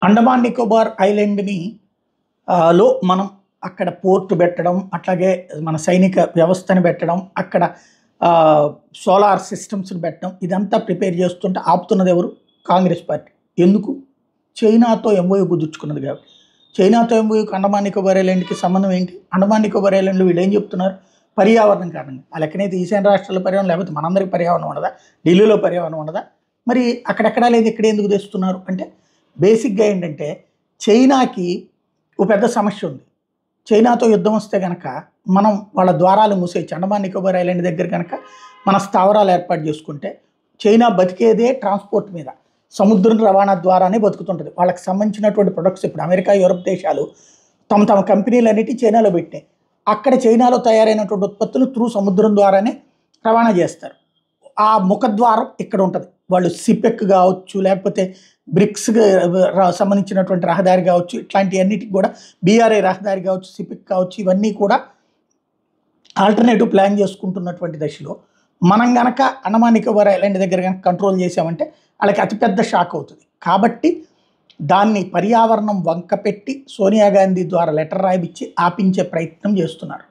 అండమాన్ నికోబార్ ఐలాండ్ని లో మనం అక్కడ పోర్ట్ పెట్టడం, అట్లాగే మన సైనిక వ్యవస్థని పెట్టడం, అక్కడ సోలార్ సిస్టమ్స్ని పెట్టడం, ఇదంతా ప్రిపేర్ చేస్తుంటే ఆపుతున్నది ఎవరు? కాంగ్రెస్ పార్టీ. ఎందుకు? చైనాతో ఎంఓయూ కుదుర్చుకున్నది కాబట్టి. చైనాతో ఎంఓయూకి అండమాన్ నికోబార్ ఐలాండ్కి సంబంధం ఏంటి? అండమాన్ నికోబార్ ఐలాండ్లో వీళ్ళు ఏం చెప్తున్నారు? పర్యావరణం కారణంగా. ఆ లెక్కనైతే ఈశాన్య రాష్ట్రాల పర్యావరణం, లేకపోతే మనందరికి పర్యావరణం ఉండదా? ఢిల్లీలో పర్యావరణం ఉండదా? మరి అక్కడెక్కడా లేదు, ఇక్కడ ఎందుకు తెస్తున్నారు అంటే బేసిక్గా ఏంటంటే చైనాకి ఓ పెద్ద సమస్య ఉంది. చైనాతో యుద్ధం వస్తే కనుక మనం వాళ్ళ ద్వారాలు మూసేయచ్చు. అండమాన్ నికోబార్ ఐలాండ్ దగ్గర కనుక మన స్థావరాలు ఏర్పాటు చేసుకుంటే చైనా బతికేదే ట్రాన్స్పోర్ట్ మీద, సముద్రం రవాణా ద్వారానే బతుకుతుంటుంది. వాళ్ళకి సంబంధించినటువంటి ప్రొడక్ట్స్ ఇప్పుడు అమెరికా, యూరప్ దేశాలు తమ తమ కంపెనీలన్నిటి చైనాలో పెట్టాయి. అక్కడ చైనాలో తయారైనటువంటి ఉత్పత్తులు త్రూ సముద్రం ద్వారానే రవాణా చేస్తారు. ఆ ముఖద్వారం ఇక్కడ ఉంటుంది. వాళ్ళు సిపెక్ కావచ్చు, లేకపోతే బ్రిక్స్ సంబంధించినటువంటి రహదారి కావచ్చు, ఇట్లాంటి అన్నిటికి కూడా బీఆర్ఐ రహదారి కావచ్చు, సిపెక్ కావచ్చు, ఇవన్నీ కూడా ఆల్టర్నేటివ్ ప్లాన్ చేసుకుంటున్నటువంటి దశలో మనం గనక అండమాన్ నికోబార్ ఐలాండ్ దగ్గర కనుక కంట్రోల్ చేసామంటే వాళ్ళకి అతిపెద్ద షాక్ అవుతుంది. కాబట్టి దాన్ని పర్యావరణం వంక పెట్టి సోనియా గాంధీ ద్వారా లెటర్ రాయిపించి ఆపించే ప్రయత్నం చేస్తున్నారు.